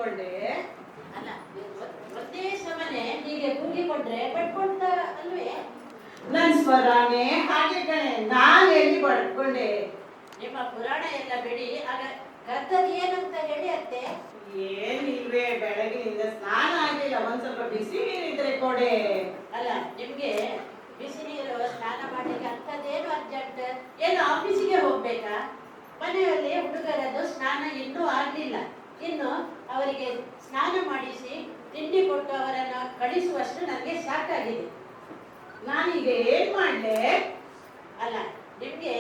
ಅಂದ್ಕೊಂಡೆ. ಅಲ್ಲ ಒಂದೇ ಸಮನೆ ಹೀಗೆ ಕೂಗಿಕೊಂಡ್ರೆ ಪಡ್ಕೊಂತ ಅಲ್ವೇ? ನನ್ ಸ್ವರಾನೇ ಹಾಗೆ ಕಣೆ, ನಾನು ಎಲ್ಲಿ ಪಡ್ಕೊಂಡೆ? ನಿಮ್ಮ ಪುರಾಣ ಎಲ್ಲ ಬಿಡಿ, ಆಗ ಕರ್ತದ್ ಏನಂತ ಹೇಳಿ ಅತ್ತೆ. ಏನಿಲ್ವೇ, ಬೆಳಗಿನಿಂದ ಸ್ನಾನ ಆಗಿಲ್ಲ, ಒಂದ್ ಸ್ವಲ್ಪ ಬಿಸಿ ನೀರಿದ್ರೆ ಕೊಡೆ. ಅಲ್ಲ ನಿಮ್ಗೆ ಬಿಸಿ ನೀರು ಸ್ನಾನ ಮಾಡ್ಲಿಕ್ಕೆ ಅಂಥದ್ದೇನು ಅರ್ಜೆಂಟ್? ಏನು ಆಫೀಸಿಗೆ ಹೋಗ್ಬೇಕಾ? ಮನೆಯಲ್ಲಿ ಹುಡುಗರದ್ದು ಸ್ನಾನ ಇನ್ನೂ ಆಗ್ಲಿಲ್ಲ. ಇನ್ನು ಅವರಿಗೆ ಸ್ನಾನ ಮಾಡಿಸಿ ತಿಂಡಿ ಕೊಟ್ಟು ಅವರನ್ನು ಕಳಿಸುವಷ್ಟು ನನಗೆ ಸಾಕಾಗಿದೆ. ನಾನೀಗ ಏನ್ ಮಾಡ್ಲೆ? ಅಲ್ಲ ನಿಮ್ಗೆ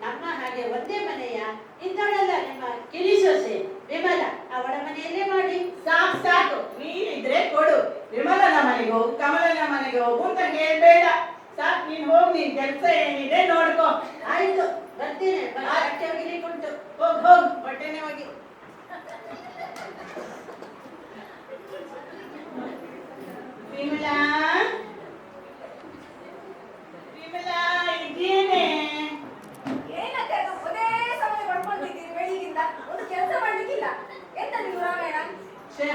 ನಮ್ಮ ಹಾಗೆ ಒಂದೇ ಮನೆಯ ಇದ್ದಾಳಲ್ಲ ನಿಮ್ಮ ಕಿರಿಸೊಸೆ ವಿಮಲ, ಅವಳ ಮನೆಯಲ್ಲೇ ಮಾಡಿ. ಸಾಕು ಸಾಕು, ನೀನಿದ್ರೆ ಕೊಡು. ವಿಮಲನ ಮನೆಗೆ ಹೋಗು, ಕಮಲನ ಮನೆಗೆ ಹೋಗು ಅಂತ ಹೇಳ್ಬೇಡ. ಸಾಕು, ನೀನ್ ಹೋಗ್, ನಿನ್ ಕೆಲ್ಸ ಏನಿದೆ ನೋಡ್ಕೋ. ಆಯ್ತು, ಬರ್ತೀನಿ. ಬಟ್ಟೆ ಒಗಿಲಿಕ್ಕೆ ಉಂಟು. ಹೋಗ್ ಹೋಗ್, ಬಟ್ಟೆನೆ ಹೋಗಿ. ವಿಮಲಾ, ವಿಮಲಾ, ಇದೇನೆ? ಏನಕ್ಕೆ ಅದು ಒಂದೇ ಸಮಯ ಪಡ್ಕೊಂಡಿದ್ದೀರಿ ಬೆಳಿಗ್ಗಿಂದ? ಒಂದು ಕೆಲಸ ಮಾಡ್ಲಿಕ್ಕಿಲ್ಲ. ಎಂತ ನೀವು ರಾಮಾಯಣ? ಛೇ,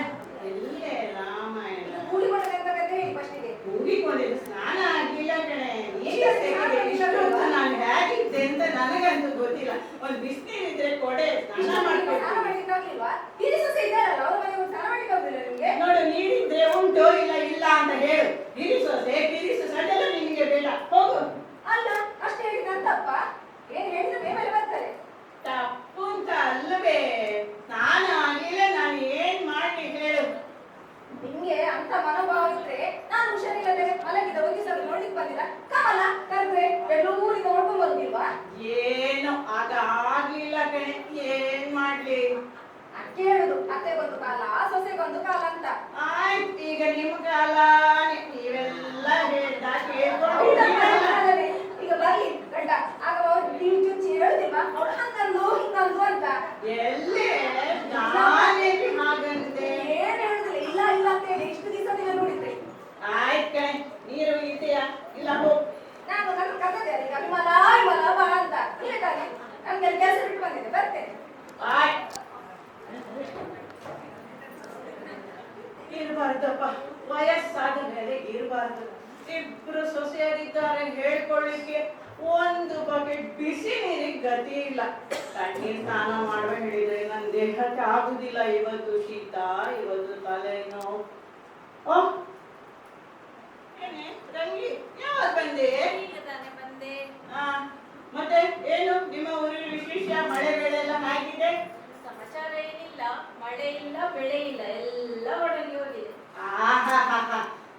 ಎಲ್ಲೇ ರಾಮಾಯಣ? ಕೂಡಿಕೊಳ್ಳಬೇಕಂತ ಹೇಳಿ ಫಸ್ಟಿಗೆ. ಕೂಗಿಕೊಂಡಿದ್ದು ಸ್ನಾನ ಆಗ್ಲಿಲ್ಲ ಕಣೆ. ಇಷ್ಟೊತ್ತು ನಾನು ಹೇಗಿದ್ದೆ ಅಂತ ನನಗಂತೂ ಗೊತ್ತಿಲ್ಲ. ಒಂದ್ ಬಿಸಿನೀರಿದ್ರೆ ಕೊಡೆ, ಸ್ನಾನ ಮಾಡ್ಕೊಂಡು. ಸ್ನಾನ ಮಾಡ್ಲಿಕ್ಕಾಗ್ಲಿಲ್ವಾ? ಹಿರಿ ಸೊಸೆ ಇದ್ದಾರಲ್ಲ, ಅವ್ರ ಮನೆಗೆ ಹೋಗಿ ಸ್ನಾನ ಮಾಡ್ಲಿಕ್ಕಾಗ್ಲಿಲ್ಲ ನಿಮ್ಗೆ? ನೋಡು, ನೀರಿದ್ರೆ ಉಂಟು, ಇಲ್ಲ ಅಂತ ಹೇಳು. ಕಿರಿಸು ಅದೆಲ್ಲ ನಿಮಗೆ ಬೇಡ, ಹೋಗು. ಅಲ್ಲ, ಅಷ್ಟು ಹೇಳಿದ ಅಂತಪ್ಪ. ಏನ್ ಹೇಳಿದ್ರೆ ಮೇಲೆ ಬರ್ತಾರೆ. ತಪ್ಪು ಅಂತ ಅಲ್ಲವೇ, ಸ್ನಾನ ಆಗ್ಲಿಲ್ಲ, ನಾನು ಏನ್ ಮಾಡ್ಲಿ ಹೇಳು? ನಿಮ್ಗೆ ಅಂತ ಮನೋಭಾವ ಇದ್ರೆ ನಾನು ಹುಷಾರಿಲ್ಲದೆ ಮಲಗಿದ ಒಗಿಸಲು ನೋಡ್ಲಿಕ್ಕೆ ಬಂದಿಲ್ಲ. ಕಮಲ ಕರ್ದ್ರೆ ಬೆಳ್ಳೂರಿಂದ ನೋಡ್ಕೊಂಡ್ ಬರುದಿಲ್ವಾ? ಏನು ಆಗ ಆಗ್ಲಿಲ್ಲ ಕಣೆ, ಏನ್ ಮಾಡ್ಲಿ? ಕೇಳುದು ಅತ್ತೆಗೊಂದು ಕಾಲ, ಸೊಸೆಗೊಂದು ಕಾಲ ಅಂತ. ಆಯ್ತು, ಈಗ ನಿಮ್ ಕಾಲ, ನೀವೆಲ್ಲ ಹೇಳ್ದ ಕೇಳ್ಕೊಂಡು. ಈಗ ಬರ್ಲಿ ಗಂಡ, ಆಗ ಅವ್ರು ಟಿವಿ ಚುಚ್ಚಿ ಹೇಳುದಿಲ್ವಾ ಅವಳು ಹಂಗಂದು ಹಿಂಗಂದು ಅಂತ? ಎಲ್ಲೇ ನಾನೇನು ಹಾಗಂತೆ? ಏನ್ ಹೇಳುದಿಲ್ಲ, ಇಲ್ಲ ಅಂತ ಹೇಳಿ ಇಷ್ಟು ದಿವಸ ನೋಡಿದ್ರಿ. ಆಯ್ತು ಕಣೆ, ನೀರು ಇದೆಯಾ? ಇಲ್ಲ ಹೋಗ್. ನಾನು ನನ್ನ ಕರ್ತದೆ ಈಗ ವಿಮಲ ಬಾ ಅಂತ ಇಲ್ಲಿದ್ದಾನೆ. ನಮ್ಗೆ ಕೆಲಸ ಬಿಟ್ಟು ಬಂದಿದೆ, ಬರ್ತೇನೆ. ಆಯ್ತು. ಇರಬಾರ್ದಪ್ಪ, ವಯಸ್ಸಾದ ಮೇಲೆ ಇರಬಾರ್ದು. ಇಬ್ರು ಸೊಸೆಯರಿದ್ದಾರೆ ಹೇಳ್ಕೊಳ್ಳಿಕ್ಕೆ, ಒಂದು ಬಕೆಟ್ ಬಿಸಿ ನೀರಿಗೆ ಗತಿ ಇಲ್ಲ. ತಣ್ಣೀರ್ ಸ್ನಾನ ಮಾಡುವ ಹೇಳಿದ್ರೆ ನನ್ನ ದೇಹಕ್ಕೆ ಆಗುದಿಲ್ಲ. ಇವತ್ತು ಶೀತ, ಇವತ್ತು ತಲೆನೋವು. ಏನೇ ರಂಗಿ, ಯಾವಾಗ ಬಂದೆ? ಮತ್ತೆ ಏನು ನಿಮ್ಮ ಊರಿನ ವಿಶೇಷ? ಮಳೆ ಬೆಳೆ ಎಲ್ಲ ಹೇಗಿದೆ? ಸಮಾಚಾರ ಏನಿಲ್ಲ, ಮಳೆ ಇಲ್ಲ, ಬೆಳೆ ಇಲ್ಲ, ಎಲ್ಲ ಒಣಗಿ ಹೋಗಿದೆ.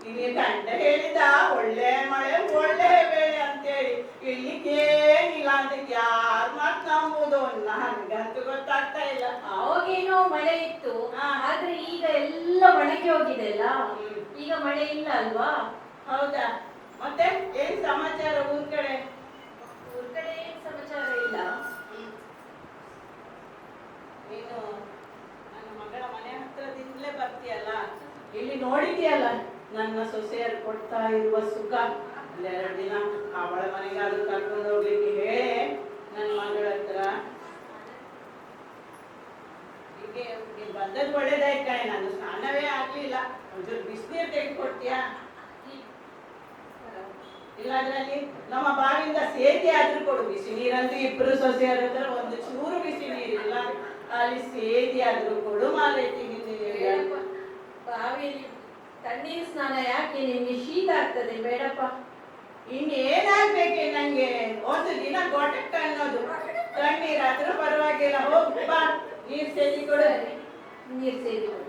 ನಿಮಗೆ ಗಂಡ ಹೇಳಿದ ಒಳ್ಳೆ ಮಳೆ ಒಳ್ಳೆ ಬೆಳೆ ಅಂತೇಳಿ. ಇಲ್ಲಿಗೇನಿಲ್ಲ ಅಂತ ಯಾರು ಮಾತು ನಂಬುದು? ನನ್ಗಂತೂ ಗೊತ್ತಾಗ್ತಾ ಇಲ್ಲ. ಅವಾಗೇನೋ ಮಳೆ ಇತ್ತು, ಆದ್ರೆ ಈಗ ಎಲ್ಲ ಒಣಗಿ ಹೋಗಿದೆ ಅಲ್ಲ. ಈಗ ಮಳೆ ಇಲ್ಲ ಅಲ್ವಾ? ಹೌದಾ? ಮತ್ತೆ ಏನ್ ಸಮಾಚಾರ ಊರ್ ಕಡೆ? ಊರ್ ಕಡೆ ಏನ್ ಸಮಾಚಾರ ಇಲ್ಲ. ನೀನು ನನ್ನ ಮಗಳ ಮನೆ ಹತ್ರದಿಂದಲೇ ಬರ್ತೀಯಲ್ಲ, ಇಲ್ಲಿ ನೋಡಿದ್ಯಲ್ಲ ನನ್ನ ಸೊಸೆಯರು ಕೊಡ್ತಾ ಇರುವ ಸುಖ. 2 ದಿನ ಅವಳ ಮನೆಗಾದ್ರೂ ಕರ್ಕೊಂಡು ಹೋಗ್ಲಿಕ್ಕೆ ಹೇಳಿ ನನ್ನ ಮಗಳ ಹತ್ರ. ಹೀಗೆ ನೀನ್ ಬಂದದ್ದು ಒಳ್ಳೇದಾಯ್ತು ಕಣೆ, ನಾನು ಸ್ನಾನವೇ ಆಗ್ಲಿಲ್ಲ. ಒಂಚೂರು ಬಿಸಿನೀರು ತೆಗೆದುಕೊಡ್ತೀಯಾ? ಇಲ್ಲಾದ್ರಲ್ಲಿ ನಮ್ಮ ಬಾವಿಯಿಂದ ಸೇದಿ ಆದ್ರೂ ಕೊಡು. ಬಿಸಿ ನೀರಂತೂ ಇಬ್ರು ಸೊಸೆಯರ ಹತ್ರ ಒಂದು ಚೂರು ಬಿಸಿ ನೀರಿಲ್ಲ, ಅಲ್ಲಿ ಸೇದಿ ಆದ್ರೂ ಕೊಡು. ಬಾವಿಯಲ್ಲಿ ತಣ್ಣೀರು ಸ್ನಾನ ಯಾಕೆ? ನಿಮ್ಗೆ ಶೀತ ಆಗ್ತದೆ, ಬೇಡಪ್ಪ. ಇನ್ನೇನಾಗ್ಬೇಕೆ ನಂಗೆ? ಒಂದು ದಿನ ಗೋಟಕ್ಕೆ ಅನ್ನೋದು. ತಣ್ಣೀರಾದ್ರೂ ಪರವಾಗಿಲ್ಲ, ಹೋಗ್ ಬಾ, ನೀರ್ ಸೇದಿ ಕೊಡು. ನೀರು ಸೇದಿ ಕೊಡು.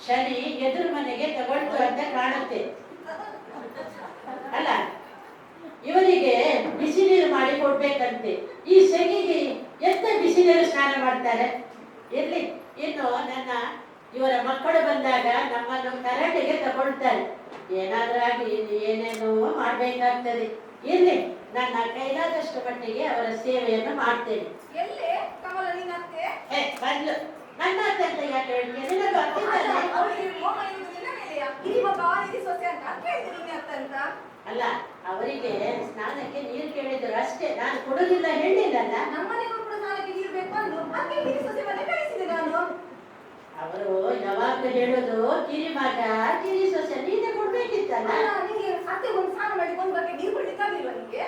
ಶನಿ ಎದುರು ಮನೆಗೆ ತಗೊಳ್ತು ಅಂತ ಕಾಣುತ್ತೆ ಅಲ್ಲ. ಇವರಿಗೆ ಬಿಸಿ ನೀರು ಮಾಡಿ ಕೊಡ್ಬೇಕಂತೆ. ಈ ಸೆಗಿಗೆ ಎಂತ ಬಿಸಿ ನೀರು ಸ್ನಾನ ಮಾಡ್ತಾರೆ? ಇರ್ಲಿ, ಇನ್ನು ಇವರ ಮಕ್ಕಳು ಬಂದಾಗ ನಮ್ಮನ್ನು ಕರಾಟೆಗೆ ತಗೊಳ್ತಾರೆ. ಏನಾದ್ರೂ ಆಗಿ ಏನೇನೋ ಮಾಡ್ಬೇಕಾಗ್ತದೆ. ಇರ್ಲಿ, ನನ್ನ ಕೈಲಾದಷ್ಟು ಮಟ್ಟಿಗೆ ಅವರ ಸೇವೆಯನ್ನು ಮಾಡ್ತೇನೆ. ಎಲ್ಲೇ ಕಮಲ ನಿನ್ನತ್ತೆ? ಬಂದ್ಲು. ನನ್ನ ಅತ್ತೆ ಅಂತ ಯಾಕೆ ಹೇಳ್ತೀನಿ? ನಿನಗೆ ಅವಳಿಗೆ ಮೋಹ ಇರುವುದಿಲ್ಲ ಮೇಲೆಯಾ? ಹಿರಿ ಮಗ ಹಿರಿ ಸೊಸೆ ಅಂತ ಕೇಳಿದ್ರೆ ನಿನ್ನ ಅತ್ತ ಅಂತ. ಅಲ್ಲ, ಅವರಿಗೆ ಸ್ನಾನಕ್ಕೆ ನೀರು ಕೇಳಿದ್ರು ಅಷ್ಟೇ, ನಾನು ಕೊಡುದಿಲ್ಲ ಹೇಳಿಲ್ಲಲ್ಲ. ನಮ್ಮನೆಗೂ ಕೂಡ ಸ್ನಾನಕ್ಕೆ ನೀರು ಬೇಕು ಅಂದ್ರು, ಅದಕ್ಕೆ ಕಿರಿ ಸೊಸೆ ಮನೆ ಕಳಿಸಿದೆ ನಾನು. ಅವರು ಯಾವಾಗ್ಲೂ ಹೇಳೋದು ಕಿರಿ ಮಗ ಕಿರಿ ಸೊಸೆ ನೀನೇ ಕೊಡ್ಬೇಕಿತ್ತಲ್ಲ. ನಿಂಗೆ ಅತ್ತೆ ಒಂದು ಸ್ನಾನ ಮಾಡಿ ಒಂದು ಬಗ್ಗೆ ನೀರು ಕೊಡ್ಲಿಕ್ಕಾಗ್ಲಿಲ್ವಾ ನಿಂಗೆ?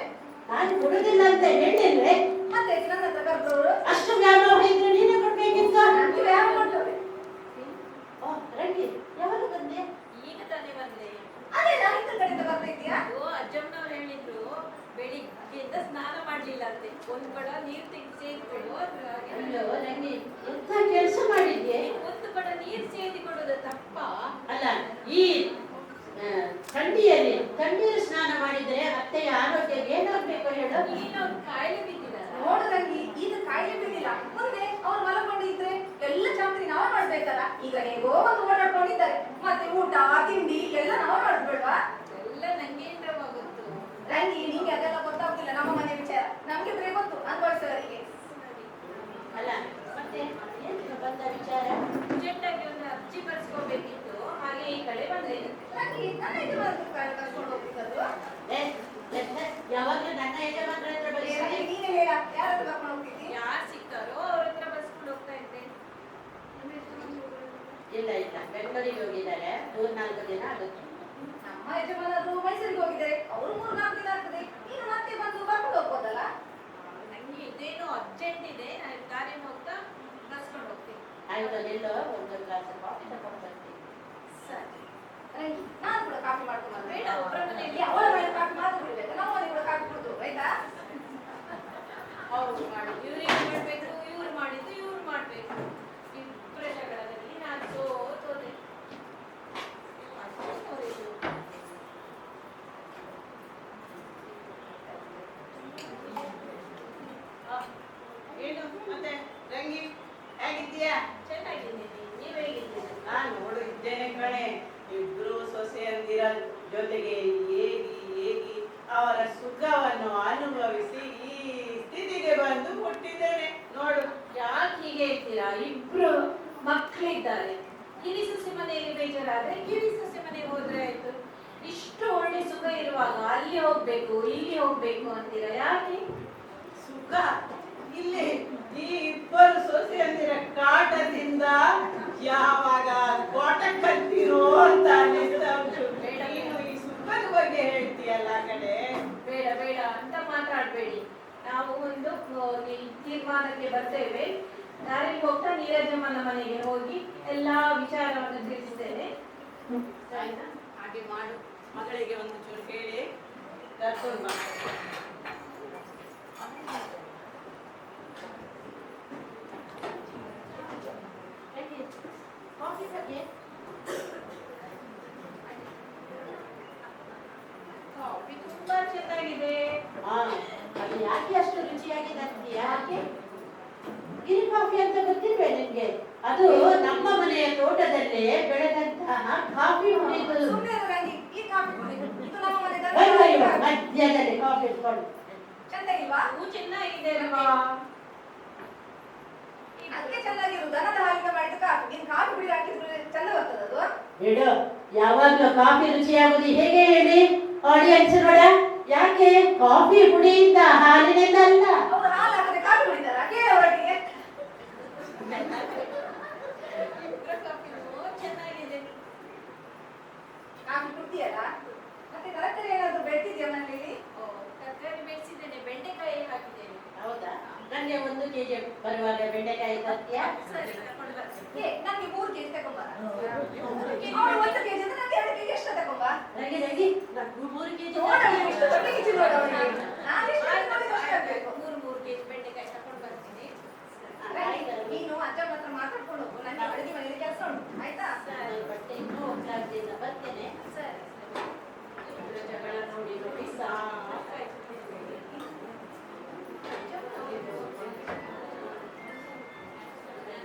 ನಾನು ಕೊಡುದಿಲ್ಲ ಅಂತ ಹೇಳಿಲ್ವೇ? ಮತ್ತೆ ನನ್ನ ಹತ್ರ ಕರೆದವರು ಅಷ್ಟು ವ್ಯಾಮೋಹ ಇದ್ರೆ ನೀನೇ ಕೊಡ್ಬೇಕಿತ್ತು. ನನಗೆ ವ್ಯಾಯಾಮ ಮಾಡ್ತವ್ರೆ. ಓ ರಂಗಿ, ಯಾವಾಗ ಬಂದೆ? ಈಗ ತಾನೇ ಬಂದೆ. ಅದೇ ನಾನು ಇಂಥ ಕಡೆಯಿಂದ ಬರ್ತಾ ಇದೀಯಾ? ಅದು ಅಜ್ಜಮ್ಮನವ್ರು ಹೇಳಿದ್ರು ಬೆಳಿಗ್ಗೆಯಿಂದ ಸ್ನಾನ ಮಾಡ್ಲಿಲ್ಲ ಅಂತೆ, ಒಂದ್ ಕೊಡ ನೀರ್ ತೆಗೆದು ಸೇದ್ಕೊಡು ಅಂದ್ರು. ಹಾಗೆ ಅಯ್ಯೋ ರಂಗಿ, ಎಂತ ಕೆಲಸ ಮಾಡಿದ್ಯೆ? ಒಂದು ಕೊಡ ನೀರ್ ಸೇದಿ ಕೊಡೋದು ತಪ್ಪ? ಅಲ್ಲ, ಈ ಥಂಡಿಯಲ್ಲಿ ತಣ್ಣೀರು ಸ್ನಾನ ಮಾಡಿದ್ರೆ ಅತ್ತೆಯ ಆರೋಗ್ಯಕ್ಕೆ ಏನಾಗ್ಬೇಕು ಹೇಳು? ಏನೋ ಒಂದು ಕಾಯಿಲೆ ಬಿದ್ದಿದಾರ. ನೋಡು ರಂಗಿ, ಈಗ ಕಾಯಿಲೆ ಬಿದ್ದಿಲ್ಲ, ಮುಂದೆ ಅವ್ರು ಮಲಕೊಂಡಿದ್ರೆ ಎಲ್ಲ ಜಾತ್ರೆ ನಾವೇ ಮಾಡ್ಬೇಕಲ್ಲ. ಈಗ ಹೇಗೋ ಒಂದು ಓಡಾಡ್ಕೊಂಡಿದ್ದಾರೆ, ಮತ್ತೆ ಊಟ ತಿಂಡಿ ಎಲ್ಲ ನಾವೇ ಮಾಡ್ಬೇಡ್ವಾ? ಎಲ್ಲ ನಂಗೇನ್ರ ಗೊತ್ತು. ರಂಗಿ, ನಿಂಗೆ ಅದೆಲ್ಲ ಗೊತ್ತಾಗ್ತಿಲ್ಲ, ನಮ್ಮ ಮನೆ ವಿಚಾರ ನಮ್ಗೆ ಬೇರೆ ಗೊತ್ತು ಅನ್ಭವಿಸೋರಿಗೆ. ಅಲ್ಲ ಮತ್ತೆ ಏನು ಬಂದ ವಿಚಾರ? ಅರ್ಜೆಂಟಾಗಿ ಒಂದು ಅರ್ಜಿ ಬರ್ಸ್ಕೋಬೇಕಿತ್ತು, ಹಾಗೆ ಈ ಕಡೆ ಬಂದೆ. ರಂಗಿ, ನನ್ನ ಯಜಮಾನರು ಕರ್ಕೊಂಡು ಹೋಗ್ತಿದ್ದದ್ದು. ಯಾವಾಗ್ಲೂ ನನ್ನ ಯಜಮಾನ್ರ ಹತ್ರ ರಂಗಿ, ಬರೀ ನೀನೇ ಹೇಳ, ಯಾರ ಹತ್ರ ಕರ್ಕೊಂಡು ಹೋಗ್ತಿದ್ದಿ? ಯಾರು ಸಿಗ್ತಾರೋ ಅವ್ರ ಹತ್ರ ಬರ್ಸ್ಕೊಂಡು ಹೋಗ್ತಾ ಇದ್ದೆ. ಇಲ್ಲ ಇಲ್ಲ, ಬೆಂಗಳೂರಿಗೆ ಹೋಗಿದ್ದಾರೆ, 3-4 ದಿನ ಆಗುತ್ತೆ. ನಮ್ಮ ಯಜಮಾನರು ಮೈಸೂರಿಗೆ ಹೋಗಿದ್ದಾರೆ, ಅವರು 3-4 ದಿನ ಆಗ್ತದೆ. ನೀನು ಮತ್ತೆ ಬಂದು ಕರ್ಕೊಂಡು ಹೋಗ್ಬೋದಲ್ಲ? ನಂಗೆ ಇದೇನೋ ಅರ್ಜೆಂಟ್ ಇದೆ, ನಾನು ದಾರಿನ ಹೋಗ್ತಾ ಬರ್ಸ್ಕೊಂಡು ಹೋಗ್ತೀನಿ. ಆಯ್ತು, ನಿಲ್ಲೋ, ಒಂದು ಗ್ಲಾಸ್ ಕಾಫಿ ತಗೊಂಡು ಬರ್ತೀನಿ. ಸರಿ. ರಂಗಿ, ನಾನು ಕೂಡ ಕಾಫಿ ಮಾಡ್ಕೊಂಡು ಬಂದೆ. ಬೇಡ, ಒಬ್ಬರ ಮನೆಯಲ್ಲಿ ಅವಳ ಮನೆ ಕಾಫಿ ಮಾತ್ರ ಬಿಡ್ಬೇಕು, ನಮ್ಮ ಮನೆ ಕೂಡ ಕಾಫಿ ಕುಡಿದ್ರು ಆಯ್ತಾ? ಅವ್ರು ಮಾಡಿ ಇವ್ರಿಗೆ ಮಾಡ್ಬೇಕು, ಇವ್ರು ಮಾಡಿದ್ದು ಇವ್ರು ಮಾಡ್ಬೇಕು. ಇಬ್ಬರ ಜಗಳದಲ್ಲಿ ನಾನು ಸೋತೋದೆ. ಏನು ಮತ್ತೆ ರಂಗಿ, ಹೇಗಿದ್ದೀಯಾ? ಚೆನ್ನಾಗಿದ್ದೀನಿ, ನೀವ್ ಹೇಗಿದ್ದೀರಿ? ನಾನು ನೋಡು ಇದ್ದೇನೆ ಕಣೆ. ಇಬ್ರು ಸೊಸೆಯಂದಿರ ಜೊತೆಗೆ ಏಗಿ ಅವರ ಸುಖವನ್ನು ಅನುಭವಿಸಿ ಈ ಸ್ಥಿತಿಗೆ ಬಂದು ಹುಟ್ಟಿದ್ದೇನೆ ನೋಡು. ಯಾಕೆ ಹೀಗೆ ಇರ್ತೀರಾ? ಇಬ್ರು ಮಕ್ಕಳಿದ್ದಾರೆ. ಕಿರಿ ಸೊಸೆ ಮನೆಯಲ್ಲಿ ಬೇಜಾರಾದ್ರೆ ಕಿರಿ ಸೊಸೆ ಮನೆಗೆ ಹೋದ್ರೆ ಆಯ್ತು. ಇಷ್ಟು ಒಳ್ಳೆ ಸುಖ ಇರುವಾಗ ಅಲ್ಲಿ ಹೋಗ್ಬೇಕು ಇಲ್ಲಿ ಹೋಗ್ಬೇಕು ಅಂತೀರಾ, ಯಾಕೆ? ಸುಖ ಇಲ್ಲಿ ಈ ಇಬ್ಬರು ಸೊಸೆಯಂದಿರ ಕಾಟದಿಂದ ಯಾವಾಗ ಕೋಟ ಕಲ್ತಿರೋ ಅಂತ ಅನ್ನಿಸ್ತಾ ಉಂಟು. ನೀನು ಈ ಸುಖದ ಬಗ್ಗೆ ಹೇಳ್ತೀಯಲ್ಲ ಕಡೆ. ಬೇಡ ಬೇಡ ಅಂತ ಮಾತಾಡ್ಬೇಡಿ. ನಾವು ಒಂದು ತೀರ್ಮಾನಕ್ಕೆ ಬರ್ತೇವೆ. ದಾರಿಗೆ ಹೋಗ್ತಾ ನೀರಜಮ್ಮನ ಮನೆಗೆ ಹೋಗಿ ಎಲ್ಲಾ ವಿಚಾರವನ್ನು ತಿಳಿಸ್ತೇನೆ. ಆಯ್ತಾ? ಹಾಗೆ ಮಾಡು. ಮಗಳಿಗೆ ಒಂದು ಚೂರು ಹೇಳಿ ಕರ್ಕೊಂಡು ಬಾ. ಕಾಫಿ ಬಗ್ಗೆ ಕಾಫಿ ತುಂಬಾ ಚೆನ್ನಾಗಿದೆ. ಅದು ಯಾಕೆ ಅಷ್ಟು ರುಚಿಯಾಗಿದೆ ಅಂತೀಯಾ? ಯಾಕೆ ಗಿರಿ ಕಾಫಿ ಅಂತ ಗೊತ್ತಿಲ್ವೇ ನಿಮ್ಗೆ? ಅದು ನಮ್ಮ ಮನೆಯ ತೋಟದಲ್ಲೇ ಬೆಳೆದಂತಹ ಕಾಫಿ ಹುಡಿದು. ಸುಮ್ಮನೆ ಇರು ರಂಗಿ, ಈ ಕಾಫಿ ಕುಡಿ. ಇದು ನಮ್ಮ ಮನೆದ ಮಧ್ಯದಲ್ಲಿ ಕಾಫಿ ಇಟ್ಕೊಂಡು ಚಂದ ಇಲ್ವಾ? ಹೂ ಚೆನ್ನಾಗಿದೆ ಅಲ್ವಾ? ಅದಕ್ಕೆ ಚೆನ್ನಾಗಿರು. ದನದ ಹಾಲಿಗೆ ಮಾಡಿದ ಕಾಫಿ. ನೀನ್ ಕಾಫಿ ಕುಡಿ ಹಾಕಿದ್ರೆ ಚಂದ ಬರ್ತದೆ ಅದು. ಬಿಡು, ಯಾವಾಗ್ಲೂ ಕಾಫಿ ರುಚಿಯಾಗುದು ಹೇಗೆ ಹೇಳಿ ಆಡಿಯನ್ಸ್ ನೋಡ? ಯಾಕೆ ಕಾಫಿ ಹುಡಿಯಿಂದ ಹಾಲಿನಿಂದ ಅಲ್ಲ. ಅವ್ರು ಹಾಲು ಹಾಕದೆ ಕಾಫಿ ಕುಡಿತಾರ? ಕೇಳ ಅವರಿಗೆ. ಇಬ್ರ ಕಾಫಿನೂ ಚೆನ್ನಾಗಿದೆ. ಕಾಫಿ ಕುಡ್ತೀಯಲ್ಲ? ಮತ್ತೆ ತರಕಾರಿ ಏನಾದ್ರು ಬೆಳ್ತಿದ್ಯಾ ಮನೆಯಲ್ಲಿ? ತರಕಾರಿ ಬೆಳೆಸಿದ್ದೇನೆ, ಬೆಂಡೆಕಾಯಿ ಹಾಕಿದ್ದೇನೆ. ಹೌದಾ? ನಂಗೆ 1 kg ಬರುವಾಗ ಬೆಂಡೆಕಾಯಿ ತರ್ತೀಯಾ? ಸರಿ, ತಕೊಂಡು ಬರ್ತೀನಿ. ನಂಗೆ 3 kg ತಗೊಂಬ. ಅವ್ರು 1 kg ಅಂದ್ರೆ ನಂಗೆ 2 kg ಎಷ್ಟು ತಗೊಂಬ? ನಂಗೆ 3 kg ನೋಡು, ಎಷ್ಟು ದೊಡ್ಡ ಕಿಚಿ ನೋಡು ಅವನಿಗೆ. ನಾನು ಎಷ್ಟು ನೋಡಿದ್ರೆ ಅಷ್ಟೇ ಆಗ್ಬೇಕು. 3 kg ಬೆಂಡೆಕಾಯಿ ತಕೊಂಡು ಬರ್ತೀನಿ. ನೀನು ಅಜ್ಜನ ಹತ್ರ ಮಾತಾಡ್ಕೊಂಡು ಹೋಗು. ನನಗೆ ಅಡುಗೆ ಮನೆಯಲ್ಲಿ ಕೆಲಸ ಉಂಟು ಆಯ್ತಾ? ಬಟ್ಟೆ ಇನ್ನೂ ಒಗ್ಲಾಗ್ತಿಲ್ಲ, ಬರ್ತೇನೆ. ಸರಿ ಇಬ್ರ ಜಗಳ ನೋಡಿ ನೋಡಿ ಸಾಕಾಯ್ತು.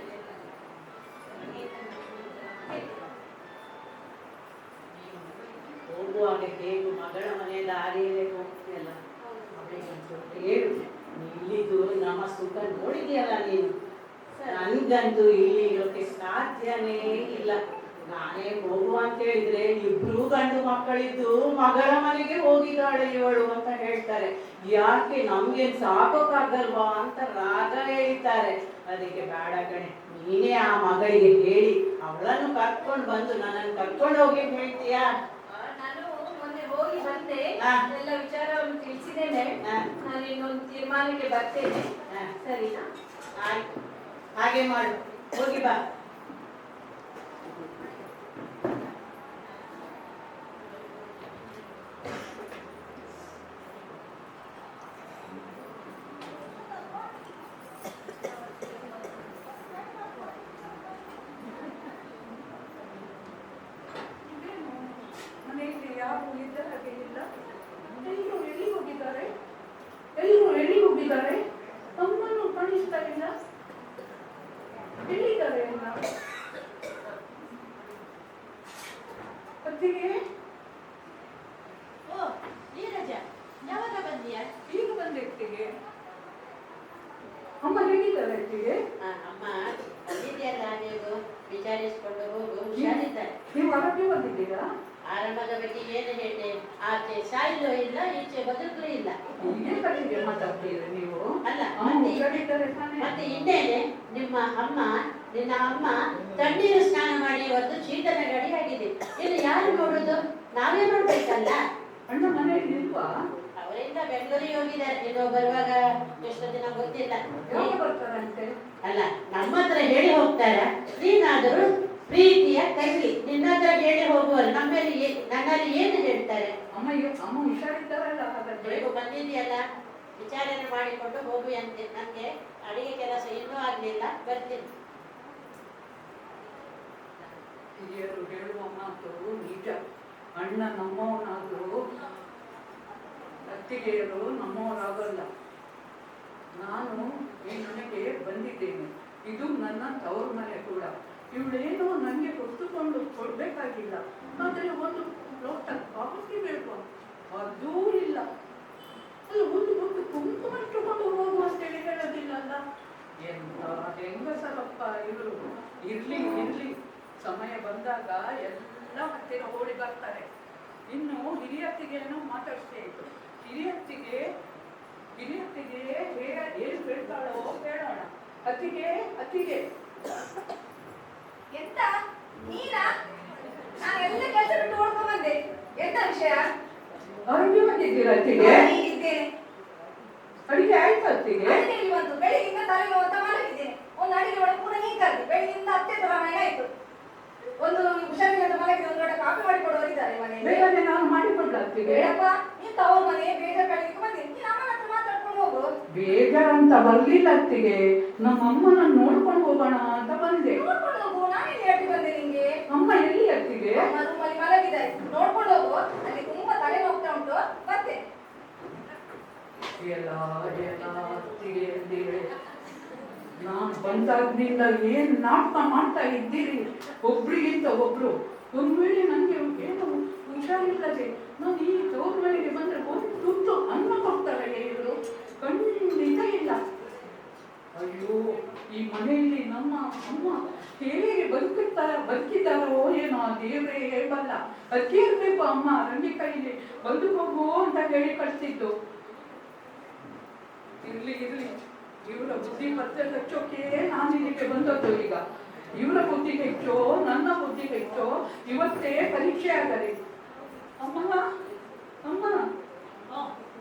ಹೋಗುವಾಗ ಹೇಗೂ ಮಗಳ ಮನೆ ದಾರಿಯಲ್ಲೇ ಹೋಗ್ತೀಯಲ್ಲ, ಅವಳಿಗೆ ಒಂಚೂರು ಹೇಳು. ಇಲ್ಲಿದು ನಮ್ಮ ಸುಖ ನೋಡಿದೆಯಲ್ಲ ನೀನು. ನನ್ಗಂತೂ ಇಲ್ಲಿ ಇರೋಕೆ ಸಾಧ್ಯನೇ ಇಲ್ಲ. ನಾನೇ ಹೋಗು ಅಂತ ಹೇಳಿದ್ರೆ ಇಬ್ರು ಗಂಡು ಮಕ್ಕಳಿದ್ದು ಮಗಳ ಮನೆಗೆ ಹೋಗಿದ್ದಾಳೆ ಇವಳು ಅಂತ ಹೇಳ್ತಾರೆ. ಯಾಕೆ ನಮ್ಗೇನ್ ಸಾಕೋಕ್ಕಾಗಲ್ವಾ ಅಂತ ರಾಗ ಹೇಳ್ತಾರೆ. ಅದಕ್ಕೆ ಬೇಡ ಕಣೆ, ನೀನೇ ಆ ಮಗಳಿಗೆ ಹೇಳಿ ಅವಳನ್ನು ಕರ್ಕೊಂಡು ಬಂದು ನನ್ನನ್ನು ಕರ್ಕೊಂಡು ಹೋಗಿ ಹೇಳ್ತೀಯಾ? ನಾನು ಮೊನ್ನೆ ಹೋಗಿ ಬಂದೆ, ಹಾ. ಎಲ್ಲ ವಿಚಾರವನ್ನು ತಿಳಿಸಿದ್ದೇನೆ. ಹಾ. ನಾನು ಇನ್ನೊಂದು ತೀರ್ಮಾನಕ್ಕೆ ಬರ್ತೇನೆ. ಹಾ. ಸರಿನಾ? ಆಯ್ತು, ಹಾಗೆ ಮಾಡು, ಹೋಗಿ ಬಾ. ಮನೆಯಲ್ಲಿ ಯಾರು ಇದ್ದ ಹಾಗೆ ಇಲ್ಲ. ಎಲ್ಲರೂ ಎಲ್ಲಿ ಹೋಗಿದ್ದಾರೆ? ಎಲ್ಲರೂ ಎಲ್ಲಿ ಹೋಗಿದ್ದಾರೆ? ತಮ್ಮನ್ನು ಕಾಣಿಸ್ತಾ ಇಲ್ಲ. ಎಲ್ಲಿದ್ದಾರೆ ಅಮ್ಮ? ಅತ್ತಿಗೆ ಓ ನೀರಜ, ಯಾವಾಗ ಬಂದಿಯಾ? ಈಗ ಬಂದೆ ಅತ್ತಿಗೆ. ಅಮ್ಮ ಹೇಗಿದ್ದಾರೆ ಅತ್ತಿಗೆ? ಅಮ್ಮ ಬಂದಿದೆಯಲ್ಲ, ನೀವು ವಿಚಾರಿಸಿಕೊಂಡು ಹೋಗು, ಹುಷಾರಿದ್ದಾರೆ. ನೀವು ಆರೋಗ್ಯವಾಗಿದ್ದೀರಾ? ಆರಂಭದ ಬಗ್ಗೆ ಏನು ಹೇಳಿ, ಆಚೆ ಸಾಯಿಲೂ ಇಲ್ಲ, ಈಚೆ ಬದುಕಲೂ ಇಲ್ಲ. ಹೀಗೆ ಕಡೆಗೆ ಮಾತಾಡ್ತೀರಾ ನೀವು? ಅಲ್ಲ, ಅಮ್ಮ ಮತ್ತೆ ಹುಷಾರಿದ್ದಾರೆ ತಾನೇ? ಮತ್ತೆ ಇನ್ನೇನೆ, ನಿನ್ನ ಅಮ್ಮ ತಣ್ಣೀರು ಸ್ನಾನ ಮಾಡಿ ಇವತ್ತು ಶೀತಲ ಗಡಿ ಆಗಿದೆ. ಇನ್ನು ಯಾರು ನೋಡುದು? ನಾವೇ ನೋಡ್ಬೇಕಲ್ಲ. ಅಣ್ಣ ಮನೆಯಲ್ಲಿ ಇಲ್ವಾ? ಅವರಿಂದ ಬೆಂಗಳೂರಿಗೆ ಹೋಗಿದ್ದಾರೆ. ಇನ್ನು ಬರುವಾಗ ಎಷ್ಟು ದಿನ ಗೊತ್ತಿಲ್ಲ. ಯಾವಾಗ ಬರ್ತಾರಂತೆ? ಅಲ್ಲ, ನಮ್ಮ ಹತ್ರ ಹೇಳಿ ಹೋಗ್ತಾರ? ನೀನಾದರೂ ಪ್ರೀತಿಯ ತಂಗಿ, ನಿನ್ನ ಹತ್ರ ಹೇಳಿ ಹೋಗುವರು, ನನ್ನಲ್ಲಿ ಏನು ಹೇಳ್ತಾರೆ? ಅಮ್ಮ ಹುಷಾರಿದ್ದಾರಲ್ಲ ಹಾಗಾದ್ರೆ? ನೀವು ಬಂದಿದೆಯಲ್ಲ, ವಿಚಾರಣೆ ಮಾಡಿಕೊಂಡು ಹೋಗುವಂತೆ. ನನಗೆ ಅಡಿಗೆ ಕೆಲಸ ಇನ್ನೂ ಆಗ್ಲಿಲ್ಲ, ಬರ್ತೀನಿ. ಹಿರಿಯರು ಹೇಳುವ ಮಾತು ನಿಜ. ಅಣ್ಣ ನಮ್ಮವನಾದರೂ ಅತ್ತಿಗೆಯರು ನಮ್ಮವರಾಗಲ್ಲ. ನಾನು ಈ ಮನೆಗೆ ಬಂದಿದ್ದೇನೆ, ಇದು ನನ್ನ ತವರು ಮನೆ ಕೂಡ. ಇವಳೇನೋ ನನಗೆ ಹೊತ್ತುಕೊಂಡು ಕೊಡ್ಬೇಕಾಗಿಲ್ಲ, ಆದರೆ ಒಂದು ಲೋಟ ಕಾಫಿ ಬೇಕು, ಅದೂ ಇಲ್ಲ. ಅಲ್ಲ, ಒಂದು ಹೊತ್ತು ಕುಂಕುಮ ಇಟ್ಟುಕೊಂಡು ಹೋಗು ಅಂತೇಳಿ ಹೇಳೋದಿಲ್ಲಲ್ಲ. ಎಂತ ಹೆಂಗಸರಪ್ಪ ಇವರು. ಇರ್ಲಿ ಇರ್ಲಿ, ಸಮಯ ಬಂದಾಗ ಎಲ್ಲ ಹತ್ತಿರ ಓಡಿ ಬರ್ತಾರೆ. ಇನ್ನು ಹಿರಿಯತ್ತಿಗೆಯನ್ನು ಮಾತಾಡಿಸ್ತಾ ಇತ್ತು. ಹಿರಿಯತ್ತಿಗೆ ಏನು ಹೇಳ್ತಾಳೋ ಕೇಳೋಣ. ಅತ್ತಿಗೆ ಎಂತ ನೀನಾ? ನಾನು ಎಲ್ಲ ಕೆಲಸ ಬಿಟ್ಟು ಓಡ್ಕೊಂಡ್ ಬಂದೆ. ಎಂತ ವಿಷಯ? ಆರೋಗ್ಯವಾಗಿದ್ದೀರಾ ಅತ್ತಿಗೆ? ಇದ್ದೇನೆ. ಅಡಿಗೆ ಆಯ್ತು ಅತ್ತಿಗೆ? ಅಡಿಗೆಯಲ್ಲಿ ಬಂತು, ಬೆಳಿಗ್ಗೆಯಿಂದ ತಲೆ ನೋವು ಅಂತ ಮಲಗಿದ್ದೇನೆ. ಒಂದು ಅಡಿಗೆ ಒಳಗೆ ಪೂರ ನೀರು ಕರೆದಿ, ಬೆಳಿಗ್ಗೆಯಿಂದ ಅತ್ತೆ ರಾಮಾಯಣ ಆಯ್ತು. ಒಂದು ಹುಷಾರಿಲ್ಲದ ಮಲಗಿದ ಒಂದು ಲೋಟ ಕಾಫಿ ಮಾಡಿಕೊಡೋರಿದ್ದಾರೆ ಮನೆಯಲ್ಲಿ. ಬೇಗನೆ ನಾನು ಮಾಡಿಕೊಡ್ಲ ಅತ್ತಿಗೆ? ಬೇಡಪ್ಪ, ನೀನ್ ತವ್ರ ಮನೆ ಬೇಜಾರ್ ಕಳಿಲಿಕ್ಕೆ ಬಂದಿನಿ, ನೀನ್ ಅಮ್ಮನ ಹತ್ರ ಮಾತಾಡ್ಕೊಂಡು ಹೋಗು. ಬೇಜಾರಂತ ಬರ್ಲಿಲ್ಲ ಅತ್ತಿಗೆ, ನಮ್ಮ ಅಮ್ಮನ ನೋಡ್ಕೊಂಡು ಹೋಗೋಣ ಅಂತ ಬಂದೆ. ನೋಡ್ಕೊಂಡು ಹೋಗು, ನಾನೇನು ಹೇಳಿ ಬಂದೆ ನಿಂಗೆ? ಅಮ್ಮ ಎಲ್ಲಿ ಅತ್ತಿಗೆ? ಅಮ್ಮ ರೂಮಲ್ಲಿ ಮಲಗಿದ್ದಾರೆ, ನೋಡ್ಕೊಂಡು ಹೋಗು. ಅಲ್ಲಿ ತುಂಬಾ ತಲೆ ಹೋಗ್ತಾ ಉಂಟು, ಬರ್ತೆ. ಎಲ್ಲ ಅತ್ತಿಗೆ ಅಂದಿರೆ, ನಾನು ಬಂದಾಗ್ನಿಂದ ಏನ್ ನಾಟಕ ಮಾಡ್ತಾ ಇದ್ದೀರಿ ಒಬ್ರಿಗಿಂತ ಒಬ್ರು. ಒಂದ್ ವೇಳೆ ನಂಗೆ ಏನು ಹುಷಾರಿಲ್ಲದೆ ನಾನು ಈ ತವ್ರ ಮನೆಗೆ ಬಂದ್ರೆ ಒಂದು ತುತ್ತು ಅನ್ನ ಕೊಡ್ತಾರೆ ಇವರು? ಖಂಡಿತ ಇಲ್ಲ. ಅಯ್ಯೋ, ಈ ಮನೆಯಲ್ಲಿ ನಮ್ಮ ಅಮ್ಮ ಹೇಗೆ ಬದುಕಿದ್ದಾರೋ ಏನೋ ದೇವರೇ ಹೇಳಲ್ಲ. ಅದಕ್ಕೆ ಇರ್ಬೇಕು ಅಮ್ಮ ರಂಗಿ ಕೈಲಿ ಬಂದು ಹೋಗು ಅಂತ ಹೇಳಿ ಕಳಿಸಿದ್ದು. ಇರ್ಲಿ ಇವರ ಬುದ್ಧಿ ಮತ್ತೆ ಹೆಚ್ಚೋಕೆ ನಾನು ಇಲ್ಲಿಗೆ ಬಂದದ್ದು. ಈಗ ಇವರ ಬುದ್ಧಿ ಹೆಚ್ಚೋ ನನ್ನ ಬುದ್ಧಿ ಹೆಚ್ಚೋ ಇವತ್ತೇ ಪರೀಕ್ಷೆ ಆಗಲಿ. ಅಮ್ಮ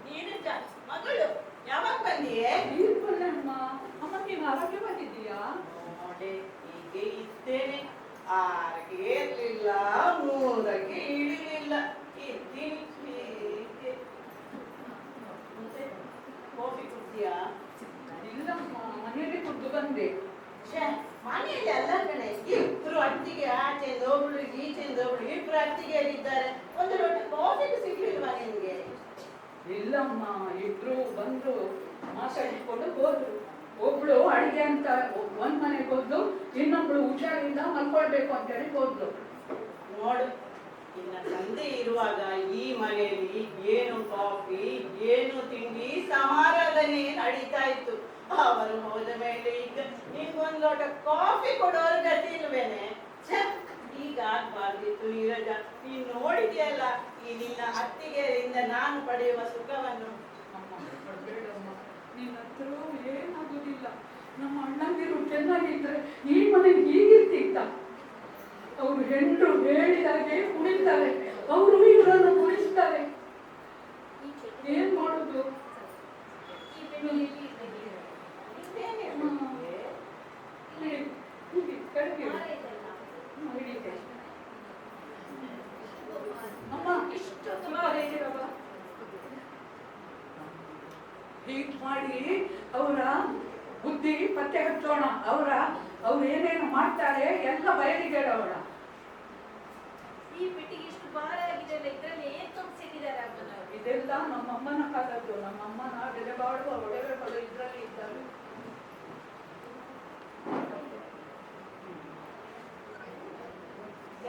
ನೀರಜ, ಮಗಳು ಯಾವಾಗ ಬಂದಿಯೇ? ನೀರು ಬಂದೆ ಅಮ್ಮ. ಅಮ್ಮ ನೀನು ಆರೋಗ್ಯವಾಗಿದ್ದೀಯಾ? ನೋಡಿ, ಹೀಗೆ ಇದ್ದೇನೆ. 6ಕ್ಕೆ ಏರ್ಲಿಲ್ಲ, 3ಕ್ಕೆ ಇಳಿಲಿಲ್ಲ, ಇದ್ದೀನಿ ಹೀಗೆ. ಮತ್ತೆ ಕಾಫಿ ಕುಡ್ತೀಯಾ? ಇಲ್ಲಮ್ಮ, ಮನೆಯಲ್ಲಿ ಕುದ್ದು ಬಂದೆ. ಮನೆಯಲ್ಲಿ ಅಲ್ಲ ಕಣೆ, ಇಬ್ರು ಅತ್ತಿಗೆ, ಆಚೆಯಿಂದ ಒಬ್ಳು ಈಚೆಯಿಂದ ಒಬ್ಳು, ಇಬ್ರು ಅತ್ತಿಗೆಯರಿದ್ದಾರೆ. ಒಂದು ಲೋಟ ಕಾಫಿಗೆ ಸಿಗ್ಲಿಲ್ವಾ ನಿನ್ಗೆ? ಇಲ್ಲಮ್ಮ, ಇಬ್ರು ಬಂದು ಮಾತಾಡಿಕೊಂಡು ಹೋದ್ರು. ಒಬ್ಳು ಅಡಿಗೆ ಅಂತ ಒಂದ್ ಮನೆಗೆ ಹೋದ್ಲು, ಇನ್ನೊಬ್ಳು ಹುಷಾರಿಲ್ಲ ಮಲ್ಕೊಳ್ಬೇಕು ಅಂತ ಹೇಳಿ ಹೋದ್ಲು. ನೋಡು, ಇನ್ನ ತಂದೆ ಇರುವಾಗ ಈ ಮನೆಯಲ್ಲಿ ಏನು ಕಾಫಿ ಏನು ತಿಂಡಿ ಸಮಾರಾಧನೆ ನಡೀತಾ ಇತ್ತು. ಅವರು ಹೋದ ಮೇಲೆ ಈಗ ನಿಂಗೊಂದು ಲೋಟ ಕಾಫಿ ಕೊಡೋರು ಗತಿ ಇಲ್ವೇನೆ? ಈಗ ಆಗ್ಬಾರ್ದಿತ್ತು ನೀರಜ. ನೀನ್ ನೋಡಿದ್ಯಲ್ಲ ಈ ನಿನ್ನ ಅತ್ತಿಗೆಯರಿಂದ ನಾನು ಪಡೆಯುವ ಸುಖವನ್ನು. ಅಮ್ಮ ಬೇಡಮ್ಮ, ನಿನ್ನ ಹತ್ರ ಏನಾಗುದಿಲ್ಲ. ನಮ್ಮ ಅಣ್ಣಂದಿರು ಚೆನ್ನಾಗಿದ್ರೆ ಈ ಮನೆಗೆ ಹೀಗಿರ್ತಿತ್ತ. ಅವ್ರು ಹೆಂಡ್ರು ಹೇಳಿದಾಗೆ ಕುಣಿತಾರೆ, ಅವರು ಇವರನ್ನು ಕುಣಿಸ್ತಾರೆ. ಏನ್ ಮಾಡುದು? ಈ ಪೆಟ್ಟಿಗೆಯಲ್ಲಿ ಇರ್ಬೇಕು. ಇದೇನೇ ಹ್ಮ್. ಬಿಟ್ಟಿದೆ? ಕೆಳಗೆ ಮಾರ ಇದೆಲ್ಲ. ಹಿಡಿತೆ. ಅಮ್ಮ ಇಷ್ಟೊಂದು ಸುಮಾರು ಹೇಳಿರವ. ಹೀಗ್ ಮಾಡಿ ಅವರ ಬುದ್ಧಿ ಪತ್ತೆ ಹಚ್ಚೋಣ. ಅವ್ರು ಏನೇನು ಮಾಡ್ತಾರೆ ಎಲ್ಲ ಬಯಲಿಗೆ ಹೇಳೋಣ. ಈ ಪೆಟ್ಟಿಗೆ ಇಷ್ಟು ಭಾರ ಆಗಿದೆಯಲ್ಲ, ಇದ್ರಲ್ಲಿ ಏನ್ ತುಂಬಿಸಿಟ್ಟಿದ್ದಾರೆ ಅಮ್ಮನವರು? ಇದೆಲ್ಲ ನಮ್ಮಮ್ಮನ ಕಾಲದ್ದು. ನಮ್ಮಮ್ಮನ ಬೆಲೆಬಾಳುವ ಒಡವೆಗಳು ಇದರಲ್ಲಿ ಇದ್ದಾವೆ.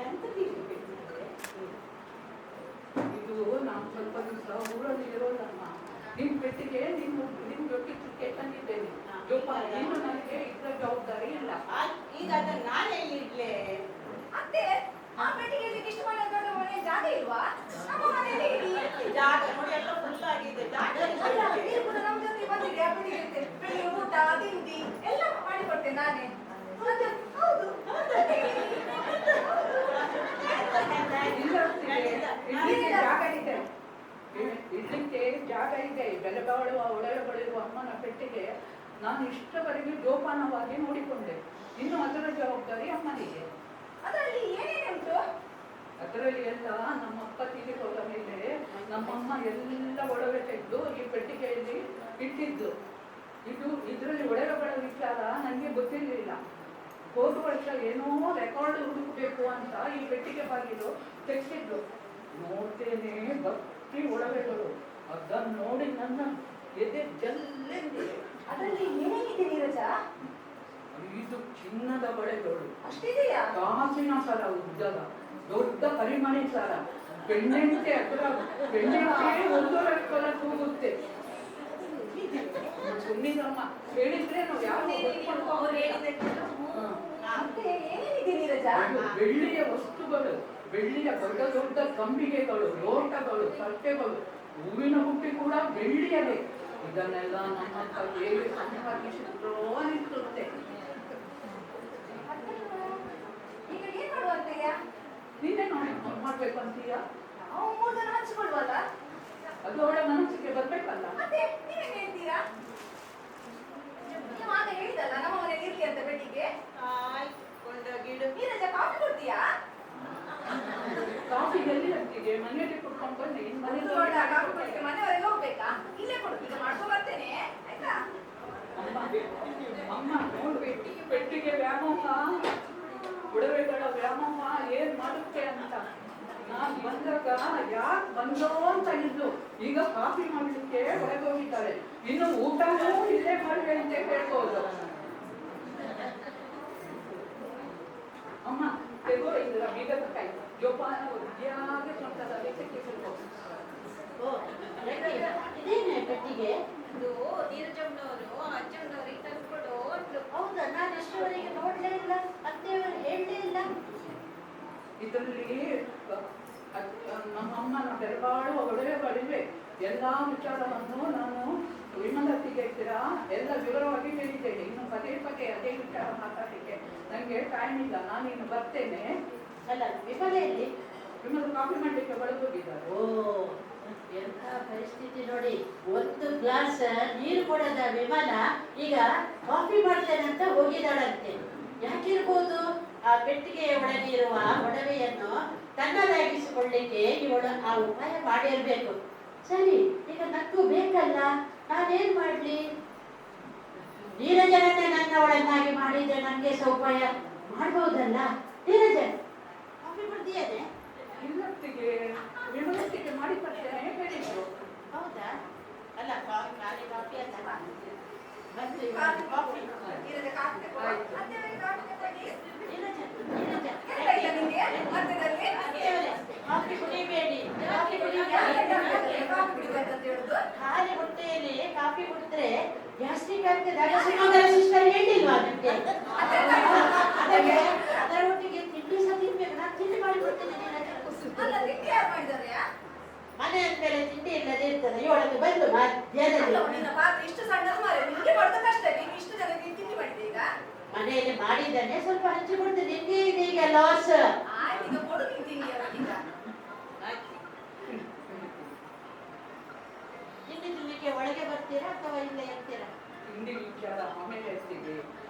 ಎಂತದಿದು ಬಿಟ್ಟಿದೆ? ಇದು ನಾವು ಸ್ವಲ್ಪ ದಿವಸ ಊರಲ್ಲಿ ಇರೋದಮ್ಮ. ನಿಮ್ ಪೆಟ್ಟಿಗೆ ನಿಮ್ ಜೊತೆ ತಂದಿದ್ದೇನೆ. ಇನ್ನು ನನಗೆ ಇದರ ಜವಾಬ್ದಾರಿ ಇಲ್ಲ. ಈಗ ಅದನ್ನ ನಾನೇ ಇಡ್ಲೆ? ಅತ್ತೆ, ಆ ಪೆಟ್ಟಿಗೆಯಲ್ಲಿ ಇಷ್ಟು ಮನೆ ಮನೆ ಜಾಗ ಇಲ್ವಾ? ನಮ್ಮ ಮನೆಯಲ್ಲಿ ಇಡಿ. ಜಾಗ ನೋಡಿ ಎಲ್ಲ ಫುಲ್ ಆಗಿದೆ. ಜಾಗ ಅಲ್ಲ, ನೀವು ಕೂಡ ನಮ್ಮ ಜೊತೆ ಬಂದಿರಿ. ಆ ಪೆಟ್ಟಿಗೆ ಇರುತ್ತೆ. ಬೆಳಿಗ್ಗೆ ಊಟ ತಿಂಡಿ ಎಲ್ಲ ಮಾಡಿಕೊಡ್ತೇನೆ ನಾನೇ. ಮತ್ತೆ ಹೌದು ಇಡ್ಲಿಕ್ಕೆ ಜಾಗ ಇದೆ. ಇಡ್ಲಿಕ್ಕೆ ಜಾಗ ಇದೆ. ಬೆಲೆ ಬಾಳುವ ಒಡವೆಗಳಿರುವ ಅಮ್ಮನ ಪೆಟ್ಟಿಗೆ ನಾನು ಇಷ್ಟವರೆಗೆ ಜೋಪಾನವಾಗಿ ನೋಡಿಕೊಂಡೆ. ಇನ್ನು ಅದರ ಜವಾಬ್ದಾರಿ ಅಮ್ಮನಿಗೆ. ಅದರಲ್ಲಿ ಏನೇನು ಉಂಟು? ಅದರಲ್ಲಿ ಎಲ್ಲ ನಮ್ಮಪ್ಪ ತೀರಿಕೊಂಡ ಮೇಲೆ ನಮ್ಮಮ್ಮ ಎಲ್ಲ ಒಡವೆ ತೆಗೆದು ಈ ಪೆಟ್ಟಿಗೆಯಲ್ಲಿ ಇಟ್ಟಿದ್ದು. ಇದರಲ್ಲಿ ಒಡವೆಗಳ ವಿಚಾರ ನನಗೆ ಗೊತ್ತಿರಲಿಲ್ಲ. ಹೋದ ವರ್ಷ ಏನೋ ರೆಕಾರ್ಡ್ ಹುಡುಕಬೇಕು ಅಂತ ಈ ಪೆಟ್ಟಿಗೆ ಬಾಗಿಲು ತೆಗೆಸಿದ್ದು. ನೋಡ್ತೇನೆ ಭಕ್ತಿ ಒಡವೆಗಳು. ಅದನ್ನು ನೋಡಿ ನನ್ನ ಎದೆ ಜಲ್ಲೆಂದಿದೆ. ಅದರಲ್ಲಿ ಏನೇನಿದೆ ನೀರಜ? ಇದು ಚಿನ್ನದ ಬಳೆಗಳು, ಅಷ್ಟಿದೆಯಾ? ಕಾಸಿನ ಸರ, ಉದ್ದದ ದೊಡ್ಡ ಪರಿಮಣಿ ಸರ, ಬೆಣ್ಣೆಂತೆ ಅದರ ಬೆಣ್ಣೆಂತೆ ಒಂದೂವರೆ ಕೊಲ ತೂಗುತ್ತೆ. ಸುಮ್ಮನಿರಮ್ಮ, ಹೇಳಿದ್ರೆ ನಾವು ಯಾವ ಅವ್ರು ಹೇಳಿದ್ದಕ್ಕೆಲ್ಲ ಮತ್ತೆ ಏನೇನಿದೆ ನೀರಜ? ಬೆಳ್ಳಿಯ ವಸ್ತುಗಳು, ಬೆಳ್ಳಿಯ ದೊಡ್ಡ ದೊಡ್ಡ ಕಂಬಿಗೆಗಳು, ಲೋಟಗಳು, ತಟ್ಟೆಗಳು, ಹೂವಿನ ಹುಟ್ಟಿ ಕೂಡ ಬೆಳ್ಳಿಯದೇ. ಇದನ್ನೆಲ್ಲ ನಮ್ಮ ಹೇಗೆ ಸಂಪಾದಿಸಿದ್ರೋ ಅನಿಸುತ್ತೆ. ಈಗ ಏನ್ ಮಾಡುವಂತೆಯಾ? ನೀನೇ ನೋಡಿ ಮಾಡ್ಬೇಕು ಅಂತೀಯ? ನಾವು 3 ಜನ ಹಂಚಿಕೊಳ್ಳುವಲ್ಲ? ಅದು ಅವಳ ಮನಸ್ಸಿಗೆ ಬರ್ಬೇಕಲ್ಲ. ಮತ್ತೆ ನೀವೇನ್ ಹೇಳ್ತೀರಾ? ನೀವು ಆಗ ಹೇಳಿದಲ್ಲ ನಮ್ಮ ಮನೆಯಲ್ಲಿ ಇರ್ಲಿ ಅಂತ ಪೆಟ್ಟಿಗೆ. ಕೊಂಡೋಗಿಡು. ನೀರಜ ಕಾಫಿ ಕೊಡ್ತೀಯಾ? ಕಾಫಿ ಎಲ್ಲಿ ಅಂತಿಗೆ? ಮನೆಯಲ್ಲಿ ಕುಡ್ಕೊಂಡು ಬನ್ನಿ. ಒಂದು ಲೋಟ ಕಾಫಿ ಕೊಡ್ಲಿಕ್ಕೆ ಮನೆಯವರೆಗೆ ಹೋಗ್ಬೇಕಾ? ಇಲ್ಲೇ ಕೊಡು, ಈಗ ಮಾಡ್ಕೊ ಬರ್ತೇನೆ ಆಯ್ತಾ? ಅಮ್ಮ ನೋಡು, ಪೆಟ್ಟಿಗೆ ವ್ಯಾಮೋಹ, ಒಡವೆಗಳ ವ್ಯಾಮೋಹ ಏನ್ ಮಾಡುತ್ತೆ ಅಂತ. ನಾನ್ ಬಂದಾಗ ಯಾಕೆ ಬಂದೋ ಅಂತ ಇದ್ದು, ಈಗ ಕಾಫಿ ಮಾಡ್ಲಿಕ್ಕೆ ಹೊರಗೆ ಹೋಗಿದ್ದಾರೆ. ಇನ್ನು ಊಟನೂ ಇಲ್ಲೇ ಮಾಡಿ ಅಂತ ಹೇಳ್ಬೋದು. ಅಮ್ಮ ತೆಗೋ, ಇದರ ಬೀಗದ ಕೈ ಜೋಪಾನ ವಿದ್ಯಾಗೆ ಸ್ವಂತದಲ್ಲಿ ಸಿಕ್ಕಿಸಿರ್ಬೋದು. ಇದೇನೆ ಪೆಟ್ಟಿಗೆ? ಇದು ನೀರಜಮ್ಮನವರು ಅಜ್ಜಮ್ಮನವರಿಗೆ ತಂದ್ಕೊಡು ಅಂದ್ರು. ಹೌದಾ? ನಾನು ಅಷ್ಟರವರೆಗೆ ನೋಡ್ಲೇ ಇಲ್ಲ, ಅತ್ತೆಯವರು ಹೇಳಲೇ ಇಲ್ಲ. ಇದರಲ್ಲಿ ನಮ್ಮ ಅಮ್ಮನ ಬೆರಬಾಳುವ ಒಡವೆಗಳಿವೆ. ಎಲ್ಲಾ ವಿಚಾರವನ್ನು ನಾನು ವಿಮಲತ್ತಿಗೆ ಇದ್ದೀರಾ ಎಲ್ಲ ವಿವರವಾಗಿ ಹೇಳಿದ್ದೇನೆ. ಇನ್ನು ಪದೇ ಪದೇ ಅದೇ ವಿಚಾರ ಮಾತಾಡಲಿಕ್ಕೆ ನನಗೆ ಟೈಮ್ ಇಲ್ಲ. ನಾನಿನ್ನು ಬರ್ತೇನೆ. ಅಲ್ಲ, ವಿಫಲೆಯಲ್ಲಿ ವಿಮಲ ಕಾಫಿ ಮಾಡಲಿಕ್ಕೆ ಒಳಗೋಗಿದ್ದಾರೆ. ಓ, ಎಂಥ ಪರಿಸ್ಥಿತಿ ನೋಡಿ. ಒಂದು ಗ್ಲಾಸ್ ನೀರು ಕೊಡದ ವಿಮಲ ಈಗ ಕಾಫಿ ಮಾಡ್ತೇನೆ ಅಂತ ಹೋಗಿದ್ದಾಳಂತೆ. ಯಾಕಿರ್ಬೋದು? ಆ ಪೆಟ್ಟಿಗೆಯ ಒಳಗೆ ಇರುವ ಒಡವೆಯನ್ನು ತನ್ನದಾಗಿಸಿಕೊಳ್ಳಿಕ್ಕೆ ಇವಳು ಆ ಉಪಾಯ ಮಾಡಿರ್ಬೇಕು. ಸರಿ, ಈಗ ನಕ್ಕು ಬೇಕಲ್ಲ, ನಾನೇನ್ ಮಾಡ್ಲಿ? ನೀರಜನನ್ನೇ ನನ್ನವಳನ್ನಾಗಿ ಮಾಡಿದ್ರೆ ನನಗೆ ಸೌಪಾಯ ಮಾಡ್ಬೋದಲ್ಲ? ನೀರಜ, ಕಾಫಿ ಕೊಡ್ತೀಯನೆ? ಇಲ್ಲತ್ತಿಗೆ ವಿಮಲತ್ತಿಗೆ ಮಾಡಿ ಬರ್ತೇನೆ ಹೇಳಿದ್ರು. ಹೌದಾ? ಅಲ್ಲ, ಖಾಲಿ ಕಾಫಿ ಅಂತ ಬಂದ್ರಿ ಕಾಫಿ. ನೀರಜ ಕಾಫಿ ತಗೋ. ಅತ್ತೆಯವರಿಗೆ ಕಾಫಿ ತಗೊಳ್ಳಿ. ನೀರಜ, ನೀರಜ, ಎಂತ ಇಲ್ಲ ನಿಂಗೆ ಮಧ್ಯದಲ್ಲಿ? ಅತ್ತೆಯವರೇ, ಕಾಫಿ ಕುಡಿಬೇಡಿ, ಕಾಫಿ ಯಾಕೆ ಕುಡಿಬೇಡಿ. ಕಾಫಿ ಕುಡಿಬೇಕಂತ ಹೇಳುದು? ಖಾಲಿ ಹೊಟ್ಟೆಯಲ್ಲಿ ಕಾಫಿ ಕುಡಿದ್ರೆ ಗ್ಯಾಸ್ಟ್ರಿಕ್ ಆಗ್ತದೆ. ಸಿಸ್ಟರ್ ಹೇಳಿಲ್ವಾ ನಿಮ್ಗೆ? ಅದರ ಒಟ್ಟಿಗೆ ತಿಂಡಿ ಸಹ ತಿನ್ಬೇಕು. ತಿಂಡಿ ಮಾಡಿಕೊಡ್ತೀನಿ ನೀರಾಜ. ಅಲ್ಲ ತಿಂಡಿ ಯಾರು ಮಾಡಿದ್ದಾರೆ? ಮನೆ ಅಂದ್ಮೇಲೆ ತಿಂಡಿ ಇಲ್ಲದೆ ಇರ್ತದೆ. ಇವಳದ್ದು ಬಂದು ಮಧ್ಯಾಹ್ನದಲ್ಲಿ ನಿನ್ನ ಪಾತ್ರೆ ಇಷ್ಟು ಸಣ್ಣ ಮಾರೆ, ನಿಮಗೆ ಮಾಡೋದು ಕಷ್ಟ. ನೀನು ಇಷ್ಟು ಜನಕ್ಕೆ ತಿಂಡಿ ಮಾಡಿದ್ದೆ ಈಗ. ಮನೆಯಲ್ಲಿ ಮಾಡಿದ್ದಾನೆ, ಸ್ವಲ್ಪ ಹಂಚಿಕೊಡ್ತೀನಿ. ನಿನ್ಗೆ ಇದೀಗ ಲಾಸ್. ಆಯ್ತು, ಈಗ ಕೊಡು ನೀನು ತಿಂಡಿ ಅವರಿಗೆ. ತಿಂಡಿ ತಿನ್ಲಿಕ್ಕೆ ಒಳಗೆ ಬರ್ತೀರಾ ಅಥವಾ ಇಲ್ಲೇ ಇರ್ತೀರಾ? ತಿಂಡಿ ವಿಚಾರ ಆಮೇಲೆ ಇರ್ತೀವಿ.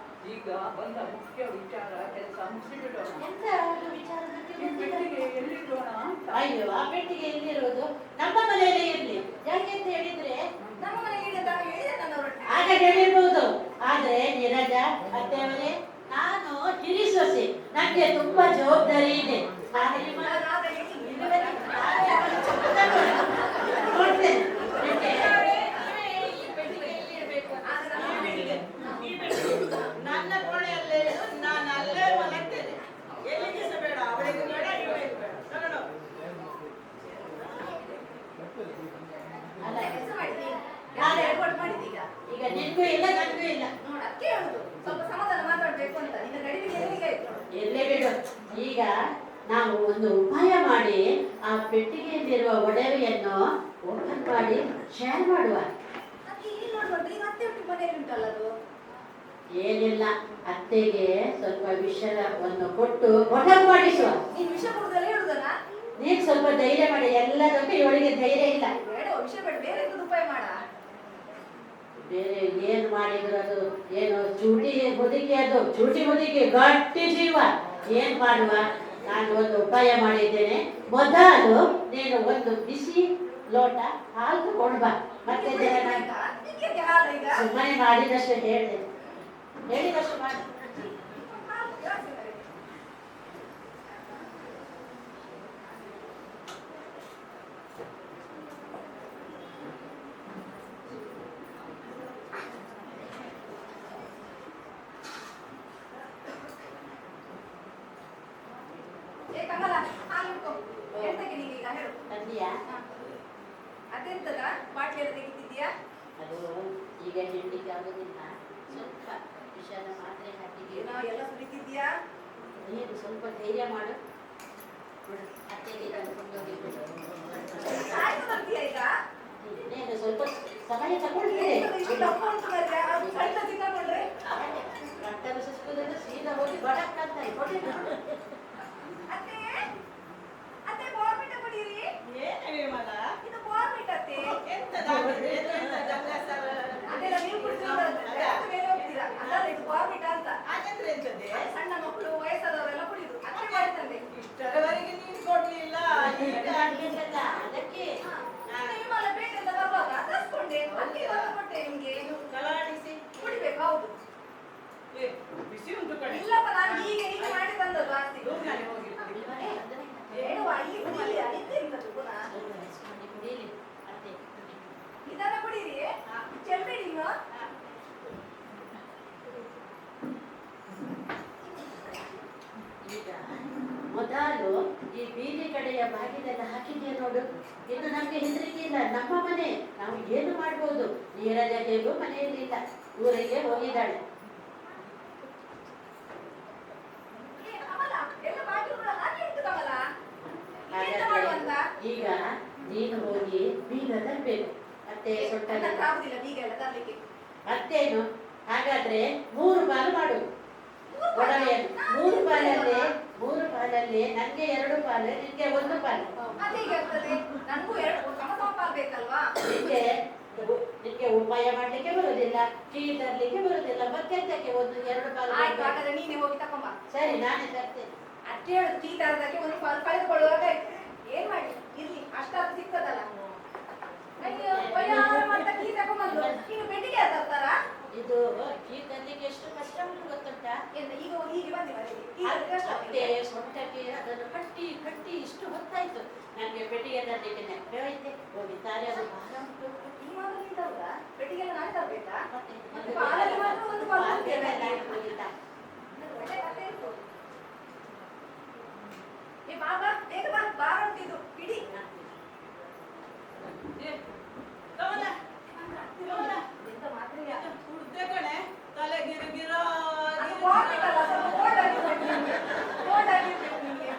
ಈಗ ಬಂದ ಮುಖ್ಯ ವಿಚಾರ ಕೆಲಸ ಮುಗಿಸಿಬಿಡೋಣ. ಎಂತ ಒಂದು ವಿಚಾರಕ್ಕೆ ಈ ಪೆಟ್ಟಿಗೆ ಎಲ್ಲಿಡೋಣ ಅಂತ. ಅಯ್ಯೋ, ಆ ಪೆಟ್ಟಿಗೆ ಎಲ್ಲಿರುವುದು? ನಮ್ಮ ಮನೆಯಲ್ಲೇ ಇರ್ಲಿ. ಯಾಕೆ ಅಂತ ಹೇಳಿದ್ರೆ ನಮ್ಮ ಮನೆಗೆ ಹೇಳಿದೆ ನನ್ನವರೊಟ್ಟಿಗೆ. ಆಗ ಹೇಳಿರ್ಬೋದು. ಆದ್ರೆ ನೀರಜ ಅತ್ತೆಯವರೇ, ನಾನು ಹಿರಿ ಸೊಸೆ, ನಂಗೆ ತುಂಬಾ ಜವಾಬ್ದಾರಿ ಇದೆ. ನಾನು ನಿಮ್ಮ ನೋಡ್ತೇನೆ. ನನ್ನ ಕೋಣೆಯಲ್ಲೇ ಇರು, ನಾನು ಅಲ್ಲೇ ಮಲಗ್ತೇನೆ. ಎಲ್ಲಿಗೆ ಸಹ ಬೇಡ, ಅವಳಿಗೆ ಬೇಡ, ಇವಳಿಗೆ ಬೇಡ. ತಗೊಂಡು ಹೋಗು. ಅಲ್ಲ, ಕೆಲಸ ಮಾಡಿದ್ದಿ, ಯಾರು ಏರ್ಪಾಡು ಮಾಡಿದ್ದೀಗ? ಈಗ ನಿನ್ಗೂ ಇಲ್ಲ ನನಗೂ ಇಲ್ಲ. ನೋಡು, ಅದಕ್ಕೆ ಹೇಳುದು ಸ್ವಲ್ಪ ಸಮಾಧಾನ ಮಾತಾಡ್ಬೇಕು ಅಂತ. ನಿನ್ನ ಗಡಿಬಿಡಿ ಎಲ್ಲಿಗೆ ಆಯ್ತು? ಎಲ್ಲೇ ಬಿಡು. ಈಗ ನಾವು ಒಂದು ಉಪಾಯ ಮಾಡಿ ಆ ಪೆಟ್ಟಿಗೆಯಲ್ಲಿರುವ ಒಡವೆಯನ್ನು ಓಪನ್ ಮಾಡಿ ಶೇರ್ ಮಾಡುವ. ಮತ್ತೆ ಇಲ್ಲಿ ನೋಡ್ಬಾರ್ದು, ಈಗ ಅತ್ತೆ ಒಟ್ಟಿಗೆ ಮನೆಯಲ್ಲಿ ಉಂಟಲ್ಲ ಅದು. ಏನಿಲ್ಲ, ಅತ್ತೆಗೆ ಸ್ವಲ್ಪ ವಿಷಯವನ್ನು ಕೊಟ್ಟು ಒಡವು ಮಾಡಿಸುವ. ನೀನು ವಿಷಯ ಕೊಡುದಲ್ಲ ಹೇಳುದಲ್ಲ? ನೀನ್ ಸ್ವಲ್ಪ ಧೈರ್ಯ ಮಾಡಿ. ಎಲ್ಲದಕ್ಕೂ ಇವಳಿಗೆ ಧೈರ್ಯ ಇಲ್ಲ. ಬೇಡ, ವಿಷಯ ಬೇಡ, ಬೇರೆ ಎಂತದ್ದು ಉಪಾಯ ಮಾಡ. ಬೇರೆ ಏನು ಮಾಡಿದ್ರು ಅದು ಏನು ಚೂಟಿ ಮುದುಕಿ, ಅದು ಚೂಟಿ ಮುದುಕಿ ಗಟ್ಟಿ ಜೀವ. ಏನ್ ಮಾಡುವ? ನಾನು ಒಂದು ಉಪಾಯ ಮಾಡಿದ್ದೇನೆ. ಮೊದಲು ನೀನು ಒಂದು ಬಿಸಿ ಲೋಟ ಹಾಲು ತಗೊಂಡು ಬಾ. ಮತ್ತೆ ನಿನ್ಗೆ ಹಾಲು ಈಗ? ಸುಮ್ಮನೆ ಮಾಡಿದಷ್ಟು ಹೇಳಿದೆ, ಹೇಳಿದಷ್ಟು ಮಾಡಿ. ಹಾಲು ಜಾಸ್ತಿ ಮಾಡಿ. ಏ ಕಮಲ, ಹಾಲು ಇಟ್ಕೊ. ಎಂತಕ್ಕೆ ನೀನು ಈಗ ಹೇಳು? ತಂದಿಯಾ? ಅದೆಂತದ ಬಾಟ್ಲಿ ಎಲ್ಲ ತೆಗಿತಿದ್ಯಾ? ಅದು ಈಗ ಹಿಂಡಿಗೆ ಆಗೋದಿಲ್ಲ. ಸ್ವಲ್ಪ ವಿಷದ ಮಾತ್ರೆ ಹಾಕಿಗೆ ನಾವು ಎಲ್ಲ ಸುರಿತಿದ್ಯಾ? ನೀನು ಸ್ವಲ್ಪ ಧೈರ್ಯ ಮಾಡು. ಅತ್ತೆಗೆ ಇದನ್ನು ಕೊಂಡೋಗಿಬಿಡು. ಆಯ್ತು, ಬರ್ತೀಯಾ ಈಗ? ನೀನು ಸ್ವಲ್ಪ ಸಮಯ ತಗೊಳ್ತೇನೆ. ಇಷ್ಟು ದಪ್ಪ ಉಂಟು ಮಾರ್ರೆ, ಅದು ಸಣ್ಣ ತಿನ್ನಕೊಂಡ್ರೆ. ರಕ್ತದ ಸುಸ್ಕೋದ್ರೆ ಸೀದಾ ಹೋಗಿ ಬಡಕ್ ಅಂತ ಅತ್ತೆ, ಅತ್ತೆ ಬೋರ್ಮಿಟ ಕುಡೀರಿ. ಏನೇ ವಿಮಲ? ಇದು ಬೋರ್ಮಿಟ ಅತ್ತೆ. ಎಂತದಾಗಿದೆ? ಎಂತದಲ್ಲ ಸರ್? ಅದೆಲ್ಲ ನೀವು ಕುಡಿದ್ರೆ ಮೇಲೆ ಹೋಗ್ತೀರಾ. ಅದಲ್ಲ, ಇದು ಬೋರ್ಮಿಟ ಅಂತ. ಹಾಗಂದ್ರೆ ಎಂತದೆ? ಸಣ್ಣ ಮಕ್ಕಳು, ವಯಸ್ಸಾದವರೆಲ್ಲ ಕುಡಿಯುದು. ಅತ್ತೆ ಮಾಡ್ತಂದೆ. ಇಷ್ಟರವರೆಗೆ ನೀನು ಕೊಡ್ಲಿಲ್ಲ, ಈಗ ಆಗ್ಲಿಲ್ಲಲ್ಲ, ಅದಕ್ಕೆ ನಿಮ್ಮಲ್ಲ ಬೇಟೆಯಿಂದ ಬರುವಾಗ ತರಿಸ್ಕೊಂಡೆ. ಅಕ್ಕಿ ತಂದು ಕೊಟ್ಟೆ ನಿಮ್ಗೆ. ಕಲಾಡಿಸಿ. ಕುಡಿಬೇಕು, ಹೌದು. ಏ, ಬಿಸಿ ಉಂಟು ಕಣೆ. ಇಲ್ಲಪ್ಪ, ನಾನು ಹೀಗೆ ಮಾಡಿ ತಂದದ್ದು ಆಸ್ತಿ. ರೂಮ್ನಲ್ಲಿ ಹೋಗಿರ್ತೀನಿ. ಬೇಡುವ, ಇಲ್ಲಿ ಕುಡಿಲಿ, ಅದಿದ್ದೆಂತದ್ದು ಪುನಃ. ಸ್ವಲ್ಪ rest ಮಾಡಿ ಕುಡೀಲಿ. ಅತ್ತೆ ಇದನ್ನ ಕುಡೀರಿ. ಚೆಲ್ಬೇಡಿ ನೀವು. ಈಗ ಮೊದಲು ಈ ಬೀದಿ ಕಡೆಯ ಬಾಗಿಲೆಲ್ಲ ಹಾಕಿದ್ಯಾ ನೋಡು. ಇನ್ನು ನಮ್ಗೆ ಹೆದರಿಕೆ ಇಲ್ಲ, ನಮ್ಮ ಮನೆ, ನಾವು ಏನು ಮಾಡ್ಬೋದು. ನೀರಜೆಗೂ ಮನೆಯಲ್ಲಿ ಇಲ್ಲ, ಊರಿಗೆ ಹೋಗಿದ್ದಾಳೆ. ಏ ಕಮಲ, ಎಲ್ಲ ಬಾಗಿಲುಗಳು ಹಾಗೆ ಉಂಟು ಕಮಲ. ಎಂತ ಹಾಗಾದ್ರೆ ಮಾಡುವಂತ? ಈಗ ನೀನು ಹೋಗಿ ಬೀಗ ತರಬೇಕು. ಮತ್ತೆ ಸೊಟ್ಟ ನನಗೆ ಆಗುದಿಲ್ಲ ಬೀಗ ಎಲ್ಲ ತರ್ಲಿಕ್ಕೆ. ಮತ್ತೇನು? ಹಾಗಾದ್ರೆ 3 ಪಾಲು ಮಾಡು ಒಡವೆಯನ್ನು. 3 ಪಾಲಲ್ಲಿ ನನಗೆ 2 ಪಾಲು, ನಿನ್ಗೆ 1 ಪಾಲು. ಅದೇ ಹೀಗೆ ಆಗ್ತದೆ. ನನಗೂ ಎರಡು ಸಮ ಸಮ ಪಾಲ್ ಬೇಕಲ್ವಾ? ನಿನ್ಗೆ ಉಪಾಯ ಮಾಡ್ಲಿಕ್ಕೆ ಬರುದಿಲ್ಲ, ಟೀ ತರ್ಲಿಕ್ಕೆ ಬರುದಿಲ್ಲ, ಮತ್ತೆಂತಕ್ಕೆ 1-2 ಪಾಲು ಆಯ್ತು, ಬೇಕು? ಹಾಗಾದ್ರೆ ನೀನೇ ಹೋಗಿ ತಕೊಂಬ. ಸರಿ, ನಾನೇ ತರ್ತೇನೆ. ಅಷ್ಟೇ ಹೇಳುದು, ಟೀ ತರದಕ್ಕೆ ಒಂದು ಪಾಲ್ ಕಳೆದುಕೊಳ್ಳುವಾಗ ಏನ್ ಮಾಡಿ ಇರ್ಲಿ, ಅಷ್ಟಾದ್ರೂ ಸಿಕ್ಕದಲ್ಲ. ಅಯ್ಯೋ, ವಯ್ಯಾರ ಮಾಡ್ತಾ ಟೀ ತಕೊಂಬಂದು ಇನ್ನು ಬೆಟ್ಟಿಗೆ ತರ್ತಾರ? ಇದು ಟೀ ತರ್ಲಿಕ್ಕೆ ಎಷ್ಟು ಕಷ್ಟ ಉಂಟು ಗೊತ್ತುಂಟಾ? ಎಂತ ಈಗ ಹೀಗೆ ಬಂದಿ ಮನೆಗೆ ಟೀ ತರ್ಲಿಕ್ಕೆ ಕಷ್ಟ ಮತ್ತೆ ಆಗ್ತದೆ. ಸೊಂಟಕ್ಕೆ ಅದನ್ನು ಕಟ್ಟಿ ಕಟ್ಟಿ ಇಷ್ಟು ಹೊತ್ತಾಯ್ತು. ನನಗೆ ಪೆಟ್ಟಿಗೆ ತರ್ಲಿಕ್ಕೆ ನೆನಪೇ ಹೋಯ್ತೆ. ಹೋಗಿದ್ದಾರೆ, ಅದು ಭಾರ ಉಂಟು. ಟೀ ಮಾತ್ರ ನೀನ್ ತರುದಾ? ಬೆಟ್ಟಿಗೆಲ್ಲ ನಾನೇ ತರ್ಬೇಕಾ? ಮತ್ತೆ ಮತ್ತೆ ಪಾಲಲ್ಲಿ ಮಾತ್ರ ಒಂದು ಪಾಲು ಪಾಲ್ ಕೊಡ್ತೇವೆ. ಬೇಕಲ್ಲ, ಹೋಗಿಲ್ಲ. ಒಳ್ಳೆ ಕಥೆ ಇತ್ತು. ಏ ಬಾಬಾ, ಬೇಗ ಬಾ, ಬಾರ ಉಂಟಿದು ಇಡಿ. ಏ, ಕಮಲ, ಕಮಲ, ಎಂತ ಮಾತ್ರೆಯಾ? ಹುಡ್ದೆ ಕಣೆ, ತಲೆ ಗಿರಿಗಿರೋ ಅದು ಬೋರ್ಡ್ ಇತ್ತಲ್ಲ, ಸ್ವಲ್ಪ ಬೋರ್ಡ್ ಆಗಿರ್ಬೇಕು ನಿಮ್ಗೆ. ಬೋರ್ಡ್ ಆಗಿರ್ಬೇಕು ನಿಮ್ಗೆ.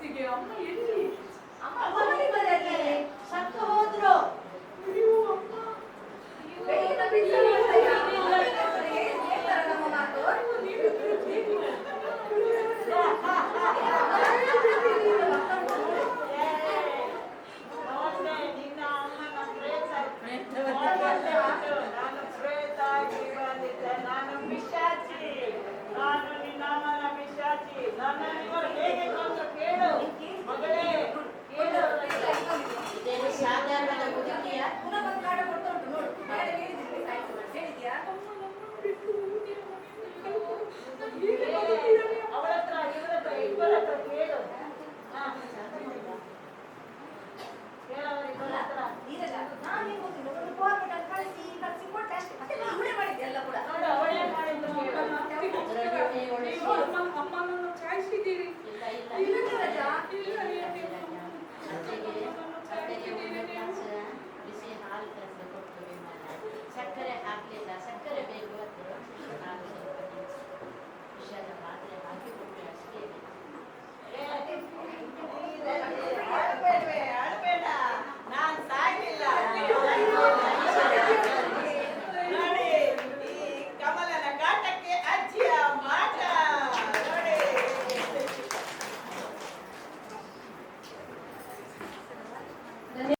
ಹೊತ್ತಿಗೆ ಅಮ್ಮ ಎಲ್ಲಿ? ಅಮ್ಮ ಮನೆಗೆ ಬರಲಿಲ್ಲ, ಸತ್ತು ಹೋದ್ರು. ಅಯ್ಯೋ ಅಮ್ಮ. ಬೇಗ ಬಿಸಿಲು ನಮ್ಮ ಮಾತು. ನೋಡ್ದೆ ನಿನ್ನ ಅಮ್ಮನ ಪ್ರೇತ. ನಾನು ಪ್ರೇತ ಆಗಿ ಬಂದಿದ್ದೆ. ನಾನು ಪಿಶಾಚಿ. ನಾನು ನಿನ್ನ ಅಮ್ಮನ ಪಿಶಾಚಿ. ನನ್ನ ಇವರು ಹೇಗೆ ಕೊಂದು ಕೇಳು.